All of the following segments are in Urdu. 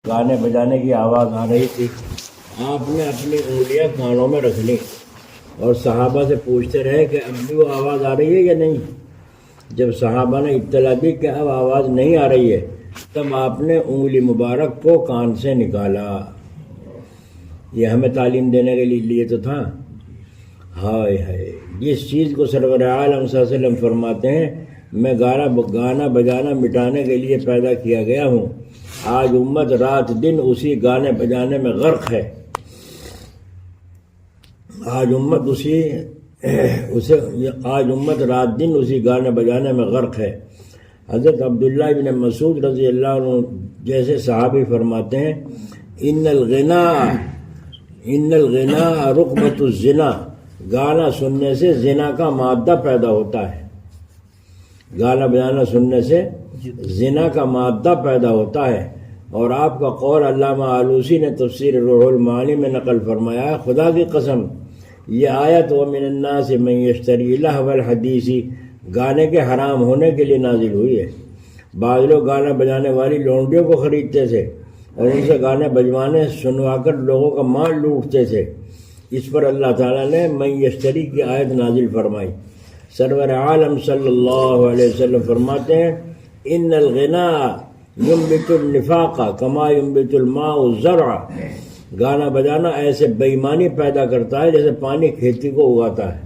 گانے بجانے کی آواز آ رہی تھی، آپ نے اپنی انگلیاں کانوں میں رکھ لیں اور صحابہ سے پوچھتے رہے کہ اب بھی وہ آواز آ رہی ہے یا نہیں۔ جب صحابہ نے اطلاع دی کہ اب آواز نہیں آ رہی ہے تب آپ نے انگلی مبارک کو کان سے نکالا۔ یہ ہمیں تعلیم دینے کے لیے تو تھا۔ ہائے ہائے، جس چیز کو سرور عالم صلی اللہ علیہ وسلم فرماتے ہیں میں گانا بجانا مٹانے کے لیے پیدا کیا گیا ہوں، آج امت رات دن اسی گانے بجانے میں غرق ہے۔ آج امت رات دن اسی گانے بجانے میں غرق ہے۔ حضرت عبداللہ بن مسعود رضی اللہ عنہ جیسے صحابی فرماتے ہیں ان الغناء رقبۃ الزنا، گانا سننے سے زنا کا مادہ پیدا ہوتا ہے۔ گانا بجانا سننے سے زنا کا مادہ پیدا ہوتا ہے۔ اور آپ کا قول علامہ آلوسی نے تفسیر روح المعانی میں نقل فرمایا ہے، خدا کی قسم یہ آیت وَمِنَ النَّاسِ مَن يَشْتَرِي لَهْوَ الْحَدِيثِ گانے کے حرام ہونے کے لیے نازل ہوئی ہے۔ بعض لوگ گانا بجانے والی لونڈیوں کو خریدتے تھے اور ان سے گانے بجوانے سنوا کر لوگوں کا مال لوٹتے تھے۔ اس پر اللہ تعالیٰ نے من یشتری کی آیت نازل فرمائی۔ سرور عالم صلی اللہ علیہ وسلم فرماتے ہیں ان الغناء ينبت النفاق كما ينبت الماء الزرع، گانا بجانا ایسے بے ایمانی پیدا کرتا ہے جیسے پانی کھیتی کو اگاتا ہے۔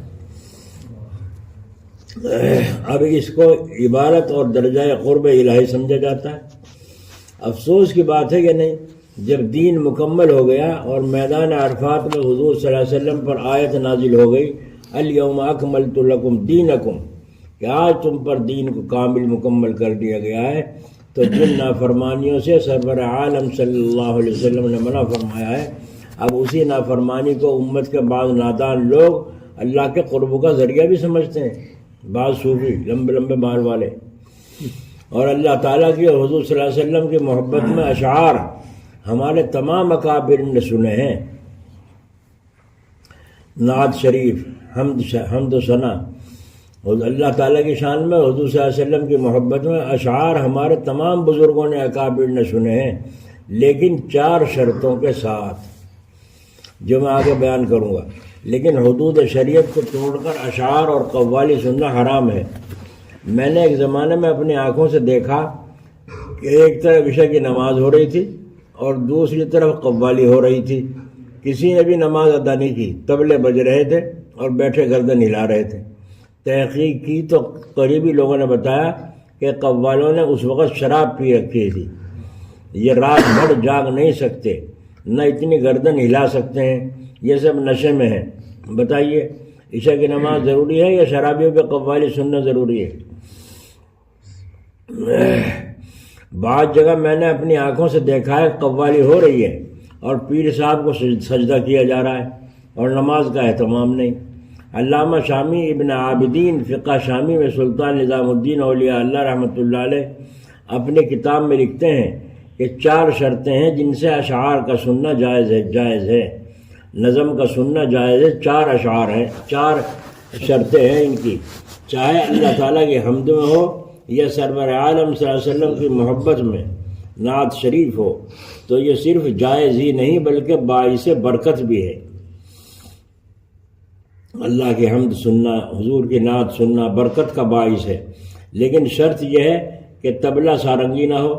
اب اس کو عبارت اور درجہ قرب الہی سمجھا جاتا ہے۔ افسوس کی بات ہے کہ نہیں، جب دین مکمل ہو گیا اور میدان عرفات میں حضور صلی اللہ علیہ وسلم پر آیت نازل ہو گئی الیوم اکملت لکم دینکم، کہ آج تم پر دین کو کامل مکمل کر دیا گیا ہے، تو جن نافرمانیوں سے سرور عالم صلی اللہ علیہ وسلم نے منع فرمایا ہے، اب اسی نافرمانی کو امت کے بعض نادان لوگ اللہ کے قرب کا ذریعہ بھی سمجھتے ہیں، بعض صوفی لمبے لمبے بال والے۔ اور اللہ تعالیٰ کی اور حضور صلی اللہ علیہ وسلم کی محبت میں اشعار ہمارے تمام اکابر نے سنے ہیں، نعت شریف، حمد و ثنا، اللہ تعالیٰ کی شان میں حضور صلی اللہ علیہ وسلم کی محبت میں اشعار ہمارے تمام بزرگوں نے اکابر نے سنے ہیں، لیکن 4 شرطوں کے ساتھ جو میں آگے بیان کروں گا۔ لیکن حدود شریعت کو توڑ کر اشعار اور قوالی سننا حرام ہے۔ میں نے ایک زمانے میں اپنی آنکھوں سے دیکھا کہ ایک طرف عشاء کی نماز ہو رہی تھی اور دوسری طرف قوالی ہو رہی تھی، کسی نے بھی نماز ادا نہیں کی، طبلے بج رہے تھے اور بیٹھے گردن ہلا رہے تھے۔ تحقیق کی تو قریبی لوگوں نے بتایا کہ قوالوں نے اس وقت شراب پی رکھی تھی، یہ رات بھر جاگ نہیں سکتے، نہ اتنی گردن ہلا سکتے ہیں، یہ سب نشے میں ہیں۔ بتائیے عشاء کی نماز ضروری ہے یا شرابیوں پہ قوالی سننا ضروری ہے؟ بعض جگہ میں نے اپنی آنکھوں سے دیکھا ہے قوالی ہو رہی ہے اور پیر صاحب کو سجدہ کیا جا رہا ہے اور نماز کا اہتمام نہیں۔ علامہ شامی ابن عابدین فقہ شامی میں سلطان نظام الدین اولیاء اللہ رحمۃ اللہ علیہ اپنے کتاب میں لکھتے ہیں کہ 4 شرطیں ہیں جن سے اشعار کا سننا جائز ہے، نظم کا سننا جائز ہے۔ 4 اشعار ہیں، 4 شرطیں ہیں ان کی، چاہے اللہ تعالیٰ کی حمد میں ہو یا سرور عالم صلی اللہ علیہ وسلم کی محبت میں نعت شریف ہو، تو یہ صرف جائز ہی نہیں بلکہ باعث برکت بھی ہے۔ اللہ کی حمد سننا، حضور کی نعت سننا برکت کا باعث ہے، لیکن شرط یہ ہے کہ طبلہ سارنگی نہ ہو۔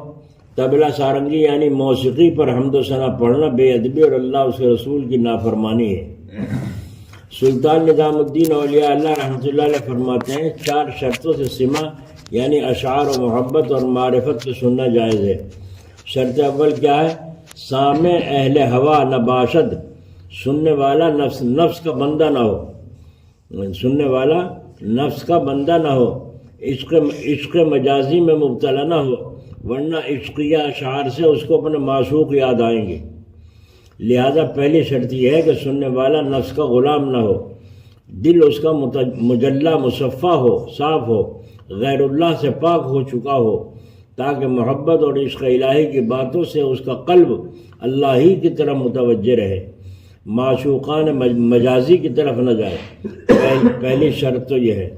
طبلہ سارنگی یعنی موسیقی پر حمد و ثنا پڑھنا بے ادبی اور اللہ اس کے رسول کی نافرمانی ہے۔ سلطان نظام الدین اولیاء اللہ رحمۃ اللہ علیہ فرماتے ہیں 4 شرطوں سے سما یعنی اشعار و محبت اور معرفت سے سننا جائز ہے۔ شرط اول کیا ہے؟ سامع اہل ہوا نہ باشد، سننے والا نفس کا بندہ نہ ہو، سننے والا نفس کا بندہ نہ ہو، عشق مجازی میں مبتلا نہ ہو، ورنہ عشقیہ اشعار سے اس کو اپنے معشوق یاد آئیں گے۔ لہذا پہلی شرط یہ ہے کہ سننے والا نفس کا غلام نہ ہو، دل اس کا مجلہ مصفہ ہو، صاف ہو، غیر اللہ سے پاک ہو چکا ہو، تاکہ محبت اور عشق الہی کی باتوں سے اس کا قلب اللہ ہی کی طرف متوجہ رہے، معشوقان مجازی کی طرف نہ جائے۔ پہلی شرط تو یہ ہے۔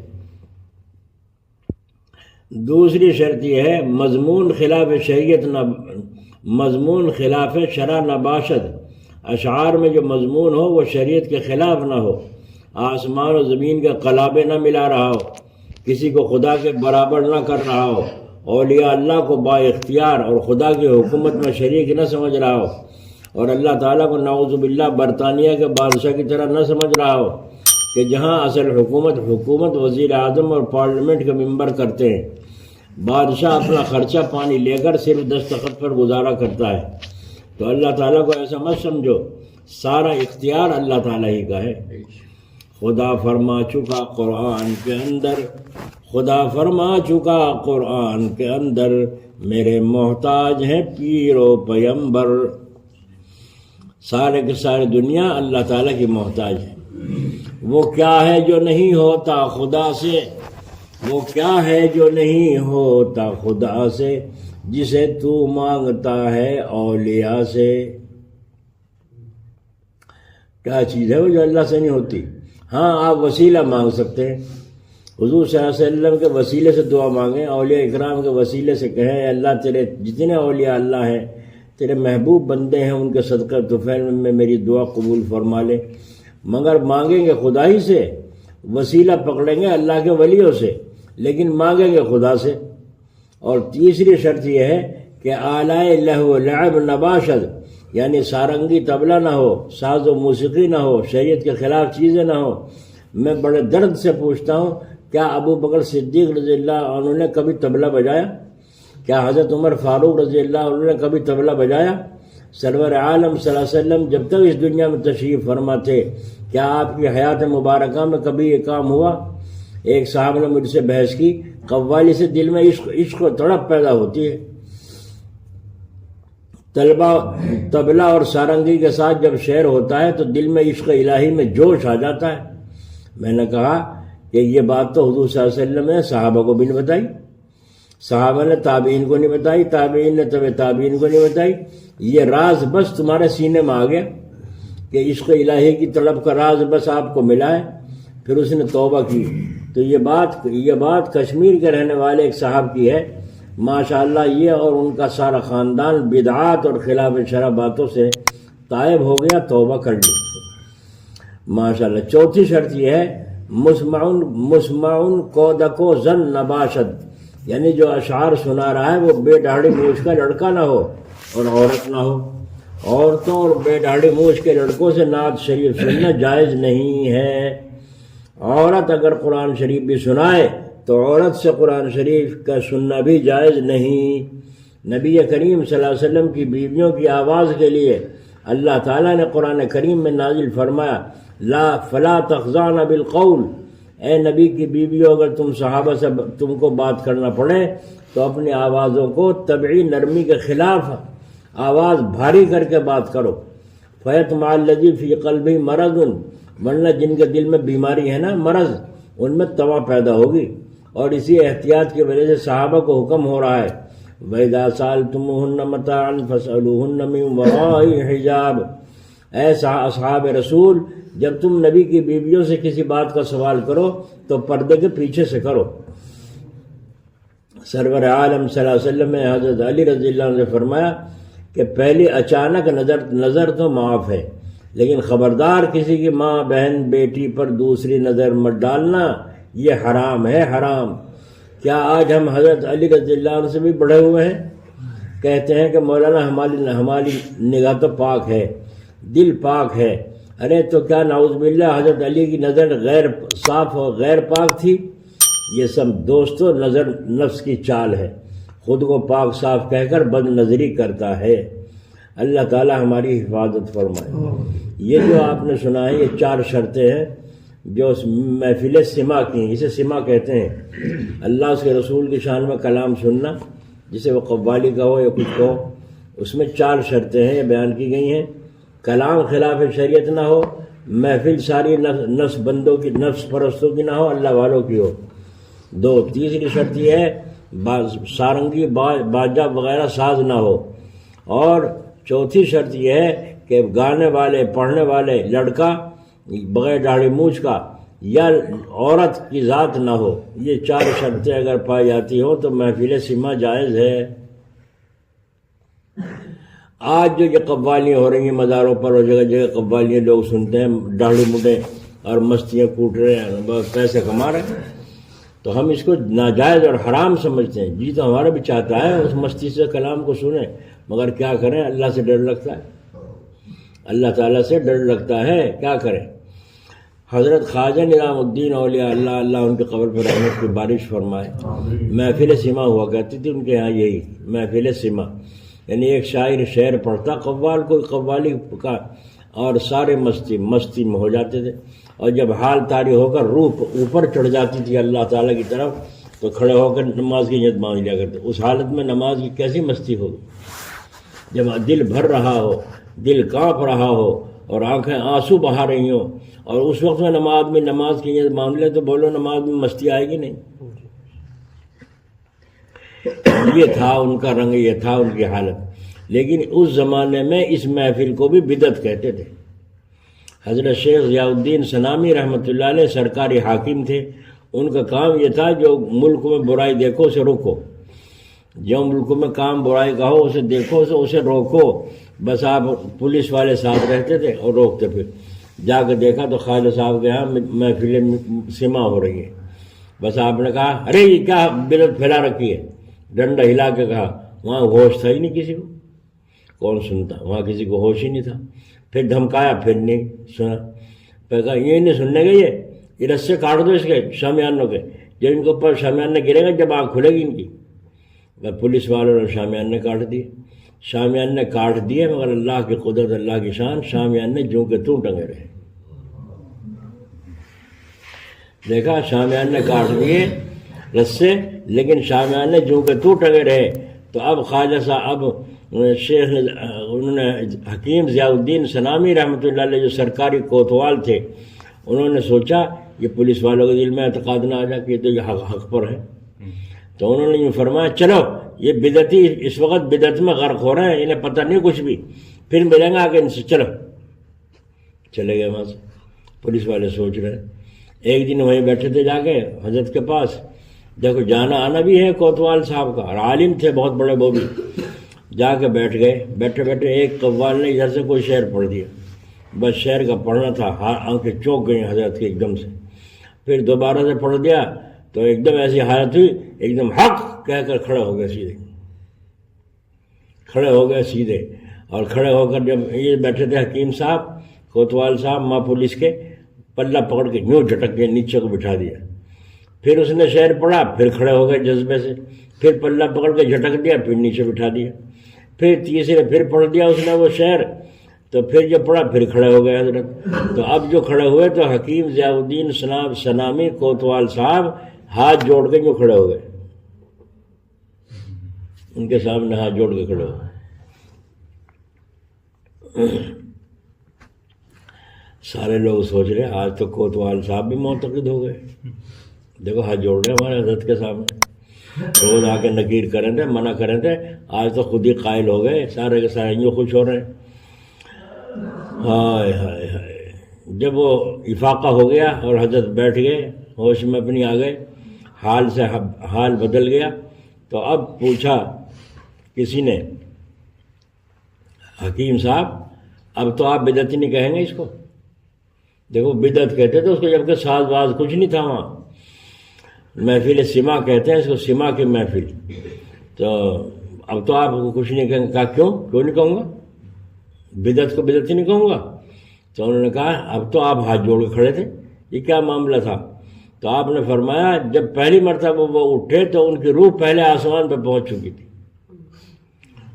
دوسری شرط یہ ہے مضمون خلاف شریعت نہ مضمون خلاف شرع نہ باشد، اشعار میں جو مضمون ہو وہ شریعت کے خلاف نہ ہو، آسمان و زمین کے قلابے نہ ملا رہا ہو، کسی کو خدا کے برابر نہ کر رہا ہو، اولیاء اللہ کو با اختیار اور خدا کی حکومت میں شریک نہ سمجھ رہا ہو، اور اللہ تعالیٰ کو نعوذ باللہ برطانیہ کے بادشاہ کی طرح نہ سمجھ رہا ہو کہ جہاں اصل حکومت وزیر اعظم اور پارلیمنٹ کے ممبر کرتے ہیں، بادشاہ اپنا خرچہ پانی لے کر صرف دستخط پر گزارا کرتا ہے۔ تو اللہ تعالیٰ کو ایسا مت سمجھو، سارا اختیار اللہ تعالیٰ ہی کا ہے۔ خدا فرما چکا قرآن کے اندر، خدا فرما چکا قرآن کے اندر، میرے محتاج ہیں پیر و پیمبر۔ سارے کے سارے دنیا اللہ تعالیٰ کی محتاج ہے۔ وہ کیا ہے جو نہیں ہوتا خدا سے، وہ کیا ہے جو نہیں ہوتا خدا سے، جسے تو مانگتا ہے اولیاء سے۔ کیا چیز ہے وہ جو اللہ سے نہیں ہوتی؟ ہاں آپ وسیلہ مانگ سکتے ہیں، حضور صلی اللہ علیہ وسلم کے وسیلے سے دعا مانگیں، اولیاء اکرام کے وسیلے سے کہیں اے اللہ تیرے جتنے اولیاء اللہ ہیں، تیرے محبوب بندے ہیں، ان کے صدقہ طفیل میں میری دعا قبول فرما لے۔ مگر مانگیں گے خدا ہی سے، وسیلہ پکڑیں گے اللہ کے ولیوں سے، لیکن مانگیں گے خدا سے۔ اور تیسری شرط یہ ہے کہ آلائے لہو لعب نباشد، یعنی سارنگی طبلہ نہ ہو، ساز و موسیقی نہ ہو، شریعت کے خلاف چیزیں نہ ہو۔ میں بڑے درد سے پوچھتا ہوں، کیا ابو بکر صدیق رضی اللہ عنہ نے کبھی طبلہ بجایا؟ کیا حضرت عمر فاروق رضی اللہ عنہ نے کبھی طبلہ بجایا؟ سرور عالم صلی اللہ علیہ وسلم جب تک اس دنیا میں تشریف فرما تھے، کیا آپ کی حیات مبارکہ میں کبھی یہ کام ہوا؟ ایک صاحب نے مجھ سے بحث کی، قوالی سے دل میں عشق و تڑپ پیدا ہوتی ہے، طبلہ اور سارنگی کے ساتھ جب شعر ہوتا ہے تو دل میں عشق الہی میں جوش آ جاتا ہے۔ میں نے کہا کہ یہ بات تو حضور صلی اللہ علیہ وسلم نے صحابہ کو بھی نہیں بتائی، صحابہ نے تابعین کو نہیں بتائی، تابعین نے تابعین کو نہیں بتائی۔ یہ راز بس تمہارے سینے میں آ گیا کہ عشق الہی کی طلب کا راز بس آپ کو ملا ہے، پھر اس نے توبہ کی۔ تو یہ بات کشمیر کے رہنے والے ایک صاحب کی ہے، ماشاءاللہ یہ اور ان کا سارا خاندان بدعات اور خلاف شرع باتوں سے تائب ہو گیا، توبہ کر لی ماشاءاللہ۔ چوتھی شرط یہ ہے مسمعن کودکو زن نباشد، یعنی جو اشعار سنا رہا ہے وہ بے داڑھی موچھ کا لڑکا نہ ہو اور عورت نہ ہو۔ عورتوں اور بے داڑھی موچھ کے لڑکوں سے نعت شریف سننا جائز نہیں ہے۔ عورت اگر قرآن شریف بھی سنائے تو عورت سے قرآن شریف کا سننا بھی جائز نہیں۔ نبی کریم صلی اللہ علیہ وسلم کی بیویوں کی آواز کے لیے اللہ تعالیٰ نے قرآن کریم میں نازل فرمایا فلا تخضعن بالقول، اے نبی کی بیویوں اگر تم صحابہ سے تم کو بات کرنا پڑے تو اپنی آوازوں کو طبعی نرمی کے خلاف آواز بھاری کر کے بات کرو۔ فیطمع الذی فی قلبہ مرض، ورنہ جن کے دل میں بیماری ہے نا، مرض، ان میں توا پیدا ہوگی۔ اور اسی احتیاط کی وجہ سے صحابہ کو حکم ہو رہا ہے وَإِذَا سَأَلْتُمُوهُنَّ مَتَاعًا فَاسْأَلُوهُنَّ مِنْ وَرَاءِ حِجَابٍ، اے اصحاب رسول جب تم نبی کی بیویوں سے کسی بات کا سوال کرو تو پردے کے پیچھے سے کرو۔ سرور عالم صلی اللہ علیہ وسلم نے حضرت علی رضی اللہ عنہ سے فرمایا کہ پہلی اچانک نظر تو معاف ہے، لیکن خبردار کسی کی ماں بہن بیٹی پر دوسری نظر مت ڈالنا، یہ حرام ہے، حرام۔ کیا آج ہم حضرت علی رضی اللہ عنہ سے بھی بڑھے ہوئے ہیں؟ کہتے ہیں کہ مولانا ہماری نگاہ تو پاک ہے، دل پاک ہے۔ ارے تو کیا نعوذ باللہ حضرت علی کی نظر غیر صاف اور غیر پاک تھی؟ یہ سب دوستو نظر نفس کی چال ہے، خود کو پاک صاف کہہ کر بد نظری کرتا ہے۔ اللہ تعالی ہماری حفاظت فرمائے۔ یہ جو آپ نے سنا ہے یہ 4 شرطیں ہیں جو محفل سما کی ہیں، اسے سما کہتے ہیں۔ اللہ اس کے رسول کی شان میں کلام سننا، جسے وہ قوالی کا ہو یا کچھ کہو، اس میں 4 شرطیں ہیں، یہ بیان کی گئی ہیں۔ کلام خلاف شریعت نہ ہو، محفل ساری نفس بندوں کی، نفس پرستوں کی نہ ہو، اللہ والوں کی ہو۔ 2، تیسری شرط یہ ہے سارنگی باجا وغیرہ ساز نہ ہو۔ اور چوتھی شرط یہ ہے کہ گانے والے پڑھنے والے لڑکا بغیر داڑھی مونچھ کا یا عورت کی ذات نہ ہو۔ یہ 4 شرطیں اگر پائی جاتی ہوں تو محفل سما جائز ہے۔ آج جو یہ قوالیاں ہو رہی ہیں مزاروں پر اور جگہ جگہ قوالیاں لوگ سنتے ہیں، ڈاڑھی مڈے اور مستیاں کوٹ رہے ہیں، بہت پیسے کما رہے ہیں، تو ہم اس کو ناجائز اور حرام سمجھتے ہیں۔ جی تو ہمارا بھی چاہتا ہے اس مستی سے کلام کو سنیں، مگر کیا کریں، اللہ سے ڈر لگتا ہے، اللہ تعالیٰ سے ڈر لگتا ہے، کیا کریں۔ حضرت خواجہ نظام الدین اولیاء اللہ، اللہ ان کے قبر پر رحمت کی بارش فرمائے، محفل سما ہوا کرتی تھی ان کے یہاں، یہی محفل سما، یعنی ایک شاعر شعر پڑھتا قوال کوئی قوالی کا، اور سارے مستی میں ہو جاتے تھے، اور جب حال طاری ہو کر روح اوپر چڑھ جاتی تھی اللہ تعالیٰ کی طرف تو کھڑے ہو کر نماز کی نیت مانگ لیا کرتے۔ اس حالت میں نماز کی کیسی مستی ہوگی جب دل بھر رہا ہو، دل کانپ رہا ہو اور آنکھیں آنسو بہا رہی ہوں، اور اس وقت میں نماز کی نیت مانگ لے تو بولو نماز میں مستی آئے گی نہیں۔ یہ تھا ان کا رنگ، یہ تھا ان کی حالت۔ لیکن اس زمانے میں اس محفل کو بھی بدعت کہتے تھے۔ حضرت شیخ ضیاء الدین سنامی رحمۃ اللہ علیہ سرکاری حاکم تھے، ان کا کام یہ تھا جو ملک میں برائی دیکھو اسے روکو، جو ملک میں کام برائی کا ہو اسے دیکھو اسے روکو۔ بس آپ پولیس والے ساتھ رہتے تھے اور روکتے، پھر جا کے دیکھا تو خواجہ صاحب کے یہاں محفل سما ہو رہی ہے، بس آپ نے کہا ارے یہ کیا بدعت پھیلا رکھی ہے، ڈنڈا ہلا کے کہا، وہاں ہوش تھا ہی نہیں کسی کو، کون سنتا، وہاں کسی کو ہوش ہی نہیں تھا۔ پھر دھمکایا، پھر نہیں سنا، پھر کہا یہ نہیں سننے گا، یہ رسے کاٹ دو اس کے شامیانوں کے، جب ان کے اوپر شامیانے گرے گا جب آنکھ کھلے گی ان کی۔ پولیس والوں نے شامیانے کاٹ دیے، شامیانے کاٹ دیے، مگر اللہ کی قدرت، اللہ کی شان، شامیانے جوں کے توں ٹنگے رہے۔ دیکھا شامیانے کاٹ دیے رسے، لیکن شامیانے جوں کے توں ٹنگے رہے۔ تو اب خواجہ صاحب شیخ انہوں نے حکیم ضیاء الدین سنامی رحمۃ اللہ علیہ جو سرکاری کوتوال تھے، انہوں نے سوچا یہ پولیس والوں کے دل میں اعتقاد نہ آ جائے کہ یہ تو یہ حق پر ہے، تو انہوں نے یہ فرمایا چلو یہ بدعتی اس وقت بدعت میں غرق ہو رہے ہیں، انہیں پتہ نہیں کچھ بھی، پھر ملیں گے آگے ان سے، چلو چلے گئے وہاں سے۔ پولیس والے سوچ رہے، ایک دن وہیں بیٹھے تھے جا کے حضرت کے پاس، دیکھو جانا آنا بھی ہے کوتوال صاحب کا، اور عالم تھے بہت بڑے وہ بھی، جا کے بیٹھ گئے۔ بیٹھے بیٹھے ایک قوال نے ادھر سے کوئی شعر پڑھ دیا، بس شعر کا پڑھنا تھا، آنکھیں چونک گئی حضرت کی ایک دم سے، پھر دوبارہ سے پڑھ دیا تو ایک دم ایسی حالت ہوئی، ایک دم حق کہہ کر کھڑے ہو گئے سیدھے، کھڑے ہو گئے سیدھے، اور کھڑے ہو کر جب یہ بیٹھے تھے حکیم صاحب کوتوال صاحب ماں پولیس کے، پلہ پکڑ کے یوں جھٹک کے نیچے کو بٹھا دیا، پھر اس نے شعر پڑھا، پھر کھڑے ہو گئے جذبے سے، پھر پلہ پکڑ کے جھٹک دیا، پھر نیچے بٹھا دیا، پھر تیسرے پھر پڑھ دیا اس نے وہ شعر، تو پھر جب پڑھا پھر کھڑے ہو گئے حضرت۔ تو اب جو کھڑے ہوئے تو حکیم ضیاء الدین سنامی کوتوال صاحب ہاتھ جوڑ کے جو کھڑے ہو گئے، ان کے سامنے ہاتھ جوڑ کے کھڑے ہو گئے۔ سارے لوگ سوچ رہے آج تو کوتوال صاحب بھی معتقد ہو گئے، دیکھو ہاتھ جوڑ رہے ہمارے حضرت کے سامنے، روز آ کے نکیر کریں تھے، منع کریں تھے، آج تو خود ہی قائل ہو گئے، سارے کے سارے یوں خوش ہو رہے ہیں۔ ہائے ہائے ہائے، جب وہ افاقہ ہو گیا اور حضرت بیٹھ گئے، ہوش میں اپنی آ گئے، حال سے حال بدل گیا، تو اب پوچھا کسی نے، حکیم صاحب اب تو آپ بدعت نہیں کہیں گے اس کو؟ دیکھو بدعت کہتے تھے اس کو، جبکہ ساز باز کچھ نہیں تھا وہاں، محفل سما کہتے ہیں اس کو، سما کی محفل، تو اب تو آپ کچھ نہیں کہیں گے؟ کہا کیوں نہیں کہوں گا، بدعت کو بدعت ہی نہیں کہوں گا؟ تو انہوں نے کہا اب تو آپ ہاتھ جوڑ کے کھڑے تھے، یہ کیا معاملہ تھا؟ تو آپ نے فرمایا جب پہلی مرتبہ وہ اٹھے تو ان کی روح پہلے آسمان پہ پہنچ چکی تھی،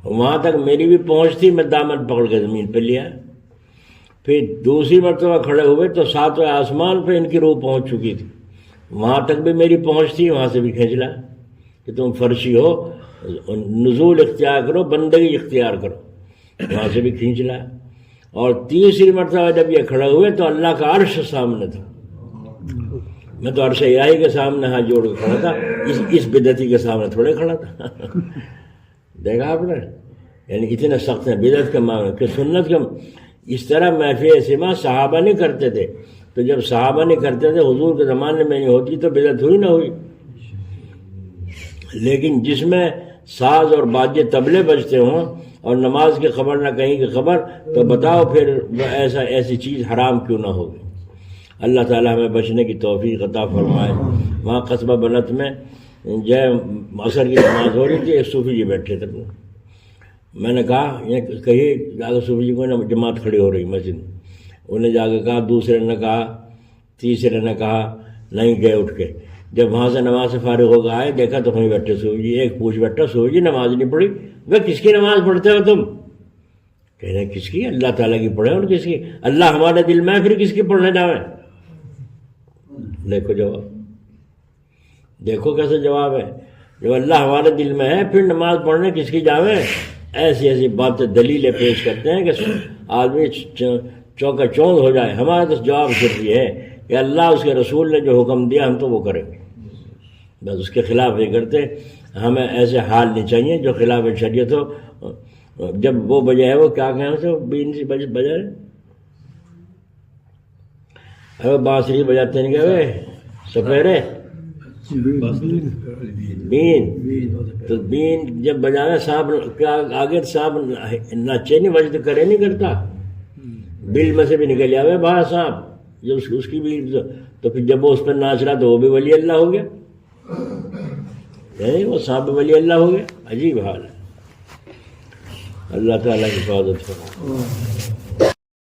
وہاں تک میری بھی پہنچ تھی، میں دامن پکڑ کے زمین پہ لیا، پھر دوسری مرتبہ کھڑے ہوئے تو ساتویں آسمان پہ ان کی روح پہنچ چکی تھی، وہاں تک بھی میری پہنچ تھی، وہاں سے بھی کھینچ لا کہ تم فرشی ہو، نزول اختیار کرو، بندگی اختیار کرو، وہاں سے بھی کھینچ لا۔ اور تیسری مرتبہ جب یہ کھڑے ہوئے تو اللہ کا عرش سامنے تھا، میں تو عرش الہی کے سامنے ہاتھ جوڑ کے کھڑا تھا، اس بدعتی کے سامنے تھوڑے کھڑا تھا۔ دیکھا آپ نے، یعنی اتنے سخت ہیں بدعت کے معاملے کہ سنت کے اس طرح محفل سما صحابہ نہیں کرتے تھے، تو جب صحابہ نہیں کرتے تھے حضور کے زمانے میں نہیں ہوتی تو بدعت ہوئی نہ ہوئی۔ لیکن جس میں ساز اور باجے طبلے بجتے ہوں اور نماز کی خبر نہ کہیں کی خبر، تو بتاؤ پھر ایسی چیز حرام کیوں نہ ہوگی؟ اللہ تعالیٰ ہمیں بچنے کی توفیق عطا فرمائے۔ وہاں قصبہ بلت میں عصر کی نماز ہو رہی تھی، ایک صوفی جی بیٹھے تھے، میں نے کہا یہ کہیے جا کے صوفی جی کو نا جماعت کھڑی ہو رہی مسجد، انہیں جا کے کہا، دوسرے نے کہا، تیسرے نے کہا، نہیں گئے اٹھ کے۔ جب وہاں سے نماز سے فارغ ہو کے آئے دیکھا تو وہیں بیٹھے صوفی جی، ایک پوچھ بیٹھا، صوفی جی نماز نہیں پڑھی؟ وہ کس کی نماز پڑھتے ہو تم؟ کہہ رہے کس کی؟ اللہ تعالیٰ کی پڑھیں اور کس کی؟ اللہ ہمارے دل میں ہے، پھر کس کی پڑھنے جاویں؟ دیکھو جواب، دیکھو کیسے جواب ہے، جب اللہ ہمارے دل میں ہے پھر نماز پڑھنے کس کی جاویں؟ ایسی باتیں دلیلیں پیش کرتے ہیں کہ آدمی چوکا چوند ہو جائے۔ ہمارا تو جواب صرف یہ ہے کہ اللہ اس کے رسول نے جو حکم دیا ہم تو وہ کریں گے، بس اس کے خلاف نہیں کرتے۔ ہمیں ایسے حال نہیں چاہیے جو خلاف شریعت ہو۔ جب وہ بجے ہے وہ کیا کہیں اسے، بین سی بجے بانسری بجاتے ہیں کہ سپیرے بین، تو بین جب بجانا صاحب کیا آگے صاحب نچے نہیں بجتے کرے نہیں کرتا، بل میں سے بھی نکل آوے باہر صاحب جب اس کی بھی، تو پھر جب وہ اس پر ناچ رہا تو وہ بھی ولی اللہ ہو گیا، وہ صاحب ولی اللہ ہو گیا۔ عجیب حال ہے، اللہ تعالیٰ کی حفاظت کرو۔